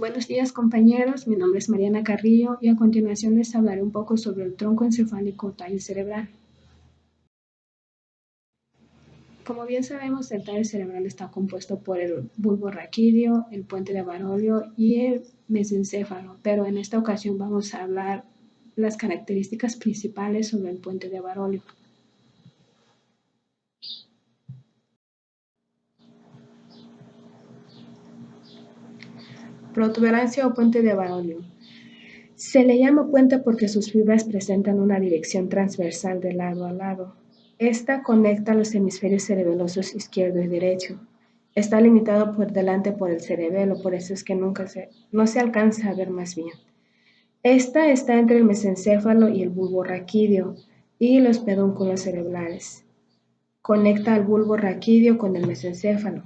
Buenos días compañeros, mi nombre es Mariana Carrillo y a continuación les hablaré un poco sobre el tronco encefálico tallo cerebral. Como bien sabemos, el tallo cerebral está compuesto por el bulbo raquídeo, el puente de Barolio y el mesencéfalo, pero en esta ocasión vamos a hablar las características principales sobre el puente de Barolio. Protuberancia o puente de Barolio. Se le llama puente porque sus fibras presentan una dirección transversal de lado a lado. Esta conecta los hemisferios cerebelosos izquierdo y derecho. Está limitado por delante por el cerebelo, por eso es que no se alcanza a ver más bien. Esta está entre el mesencéfalo y el bulbo raquídeo y los pedúnculos cerebrales. Conecta al bulbo raquídeo con el mesencéfalo.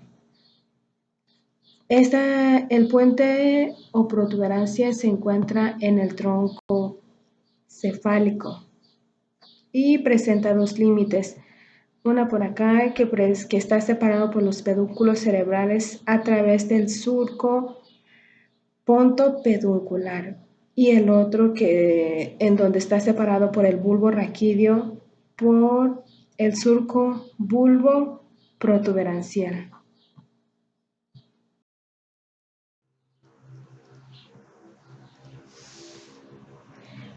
El puente o protuberancia se encuentra en el tronco cefálico y presenta dos límites. Una por acá que está separado por los pedúnculos cerebrales a través del surco pontopeduncular y el otro en donde está separado por el bulbo raquídeo por el surco bulbo protuberancial.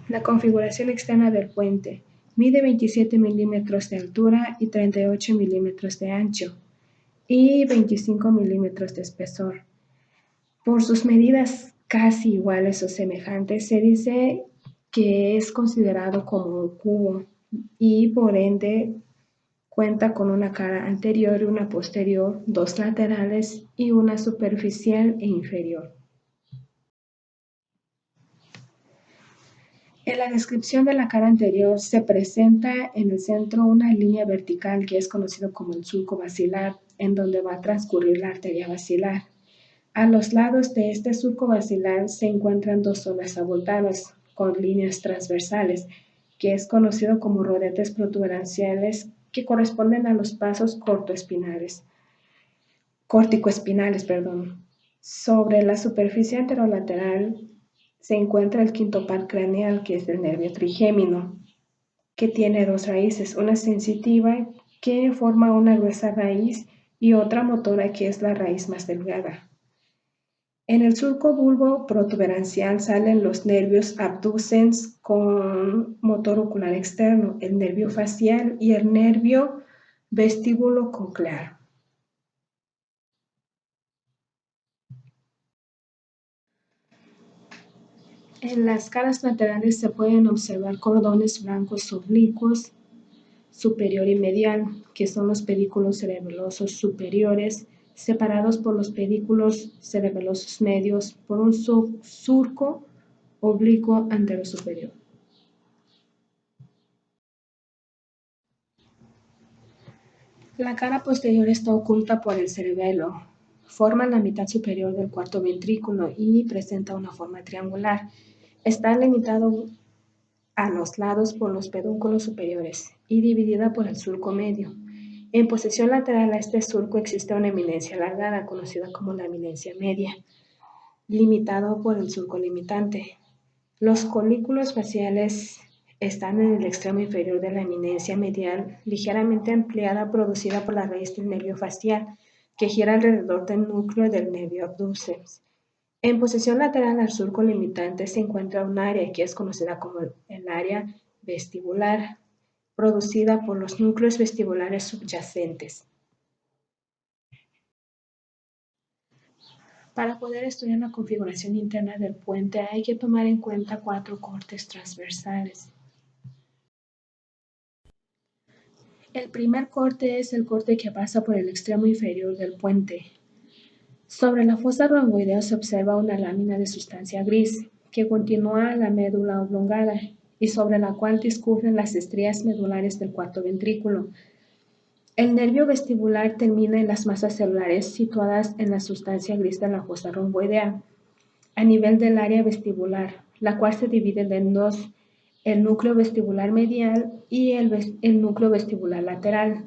La configuración externa del puente mide 27 milímetros de altura y 38 milímetros de ancho y 25 milímetros de espesor. Por sus medidas casi iguales o semejantes, se dice que es considerado como un cubo y por ende cuenta con una cara anterior y una posterior, dos laterales y una superficial e inferior. En la descripción de la cara anterior se presenta en el centro una línea vertical que es conocido como el surco basilar, en donde va a transcurrir la arteria basilar. A los lados de este surco basilar se encuentran dos zonas abultadas con líneas transversales, que es conocido como rodetes protuberanciales, que corresponden a los pasos corticoespinales. Sobre la superficie anterolateral se encuentra el quinto par craneal, que es el nervio trigémino, que tiene dos raíces, una sensitiva que forma una gruesa raíz y otra motora que es la raíz más delgada. En el surco bulbo protuberancial salen los nervios abducens con motor ocular externo, el nervio facial y el nervio vestíbulo coclear. En las caras laterales se pueden observar cordones blancos oblicuos superior y medial, que son los pedículos cerebelosos superiores, separados por los pedículos cerebelosos medios por un surco oblicuo anterosuperior. La cara posterior está oculta por el cerebelo, forma la mitad superior del cuarto ventrículo y presenta una forma triangular. Está limitado a los lados por los pedúnculos superiores y dividida por el surco medio. En posición lateral a este surco existe una eminencia alargada, conocida como la eminencia media, limitado por el surco limitante. Los colículos faciales están en el extremo inferior de la eminencia medial, ligeramente ampliada, producida por la raíz del nervio facial, que gira alrededor del núcleo del nervio abducens. En posición lateral al surco limitante se encuentra un área que es conocida como el área vestibular, producida por los núcleos vestibulares subyacentes. Para poder estudiar la configuración interna del puente hay que tomar en cuenta 4 cortes transversales. El primer corte es el corte que pasa por el extremo inferior del puente. Sobre la fosa romboidea se observa una lámina de sustancia gris que continúa a la médula oblongada y sobre la cual discurren las estrías medulares del cuarto ventrículo. El nervio vestibular termina en las masas celulares situadas en la sustancia gris de la fosa romboidea, a nivel del área vestibular, la cual se divide en dos, el núcleo vestibular medial y el núcleo vestibular lateral.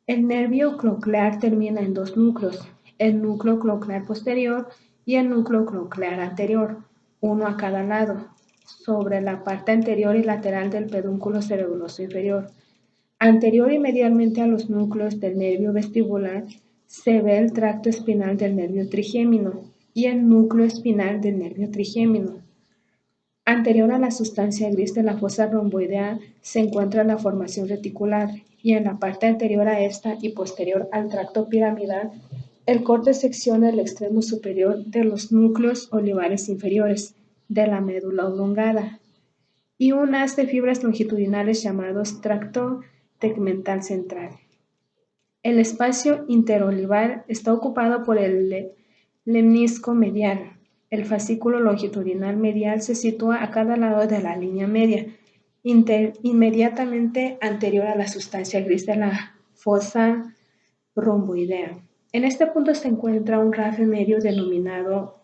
El nervio coclear termina en dos núcleos, el núcleo coclear posterior y el núcleo coclear anterior, uno a cada lado, sobre la parte anterior y lateral del pedúnculo cerebeloso inferior. Anterior y medialmente a los núcleos del nervio vestibular se ve el tracto espinal del nervio trigémino y el núcleo espinal del nervio trigémino. Anterior a la sustancia gris de la fosa romboidea se encuentra la formación reticular y en la parte anterior a esta y posterior al tracto piramidal, el corte secciona el extremo superior de los núcleos olivares inferiores de la médula oblongada y un haz de fibras longitudinales llamados tracto tegmental central. El espacio interolivar está ocupado por el lemnisco medial. El fascículo longitudinal medial se sitúa a cada lado de la línea media, inmediatamente anterior a la sustancia gris de la fosa romboidea. En este punto se encuentra un rafe medio denominado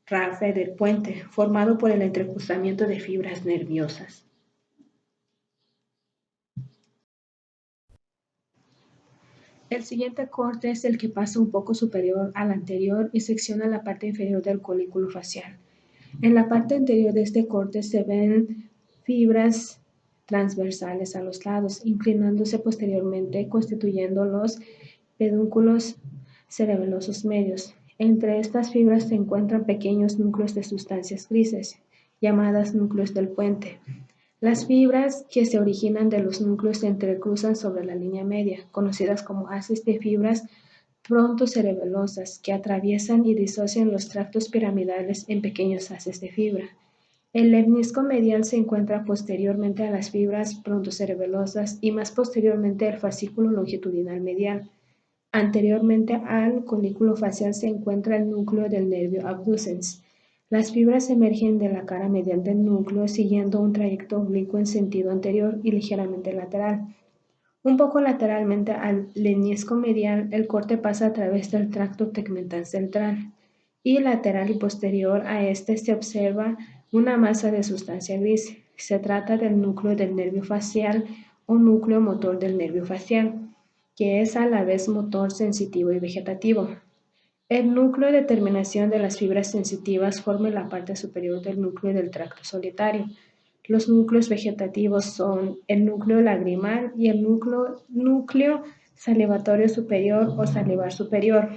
rafe del puente, formado por el entrecruzamiento de fibras nerviosas. El siguiente corte es el que pasa un poco superior al anterior y secciona la parte inferior del colículo facial. En la parte anterior de este corte se ven fibras transversales a los lados, inclinándose posteriormente, constituyendo los pedúnculos cerebelosos medios. Entre estas fibras se encuentran pequeños núcleos de sustancias grises, llamadas núcleos del puente. Las fibras que se originan de los núcleos se entrecruzan sobre la línea media, conocidas como haces de fibras prontocerebelosas, que atraviesan y disocian los tractos piramidales en pequeños haces de fibra. El lemnisco medial se encuentra posteriormente a las fibras prontocerebelosas y más posteriormente al fascículo longitudinal medial. Anteriormente al colículo facial se encuentra el núcleo del nervio abducens. Las fibras emergen de la cara medial del núcleo siguiendo un trayecto oblicuo en sentido anterior y ligeramente lateral. Un poco lateralmente al lemnisco medial, el corte pasa a través del tracto tegmental central y lateral y posterior a este se observa una masa de sustancia gris. Se trata del núcleo del nervio facial o núcleo motor del nervio facial, que es a la vez motor, sensitivo y vegetativo. El núcleo de terminación de las fibras sensitivas forma la parte superior del núcleo del tracto solitario. Los núcleos vegetativos son el núcleo lagrimal y el núcleo salivatorio superior o salivar superior,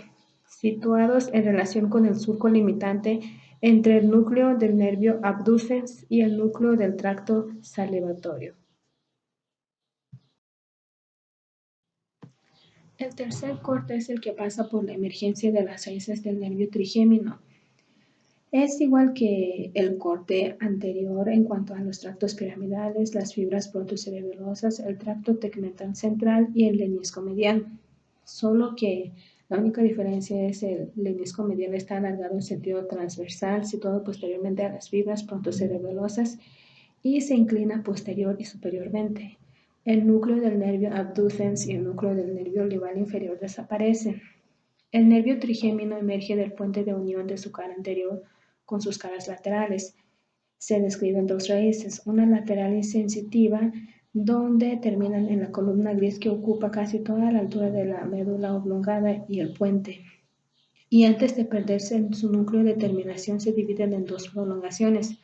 situados en relación con el surco limitante entre el núcleo del nervio abducens y el núcleo del tracto salivatorio. El tercer corte es el que pasa por la emergencia de las raíces del nervio trigémino. Es igual que el corte anterior en cuanto a los tractos piramidales, las fibras prontocerebelosas, el tracto tegmental central y el lemnisco medial. Solo que la única diferencia es el lemnisco medial está alargado en sentido transversal, situado posteriormente a las fibras prontocerebelosas y se inclina posterior y superiormente. El núcleo del nervio abducens y el núcleo del nervio olival inferior desaparecen. El nervio trigémino emerge del puente de unión de su cara anterior con sus caras laterales. Se describen dos raíces, una lateral y sensitiva, donde terminan en la columna gris que ocupa casi toda la altura de la médula oblongada y el puente. Y antes de perderse en su núcleo de terminación se dividen en dos prolongaciones,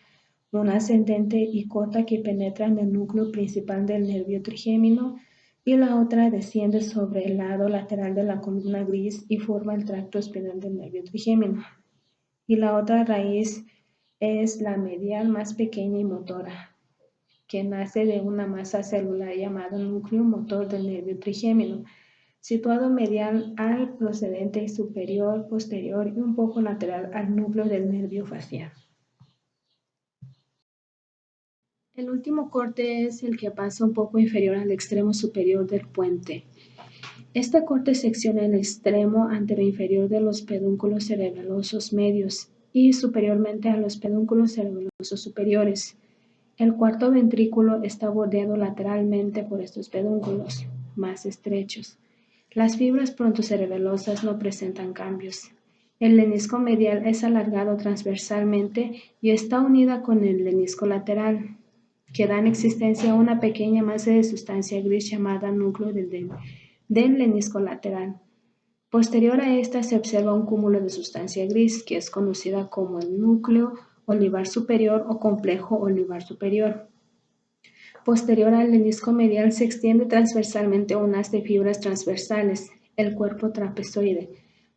una ascendente y corta que penetra en el núcleo principal del nervio trigémino y la otra desciende sobre el lado lateral de la columna gris y forma el tracto espinal del nervio trigémino. Y la otra raíz es la medial más pequeña y motora, que nace de una masa celular llamada núcleo motor del nervio trigémino, situado medial al procedente superior, posterior y un poco lateral al núcleo del nervio facial. El último corte es el que pasa un poco inferior al extremo superior del puente. Este corte secciona el extremo anteroinferior de los pedúnculos cerebelosos medios y superiormente a los pedúnculos cerebelosos superiores. El cuarto ventrículo está bordeado lateralmente por estos pedúnculos más estrechos. Las fibras prontocerebelosas no presentan cambios. El lemnisco medial es alargado transversalmente y está unida con el lemnisco lateral, que dan existencia a una pequeña masa de sustancia gris llamada núcleo del lemnisco lateral. Posterior a esta se observa un cúmulo de sustancia gris que es conocida como el núcleo olivar superior o complejo olivar superior. Posterior al menisco medial se extiende transversalmente un haz de fibras transversales, el cuerpo trapezoide.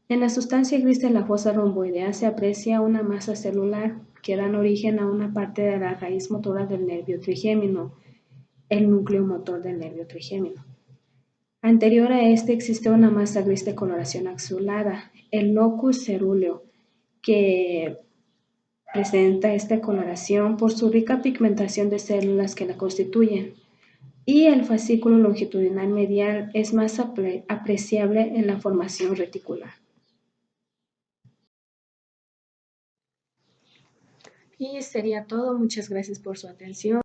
En la sustancia gris de la fosa romboidea se aprecia una masa celular que dan origen a una parte de la raíz motora del nervio trigémino, el núcleo motor del nervio trigémino. Anterior a este existe una masa gris de coloración azulada, el locus cerúleo, que presenta esta coloración por su rica pigmentación de células que la constituyen. Y el fascículo longitudinal medial es más apreciable en la formación reticular. Y sería todo. Muchas gracias por su atención.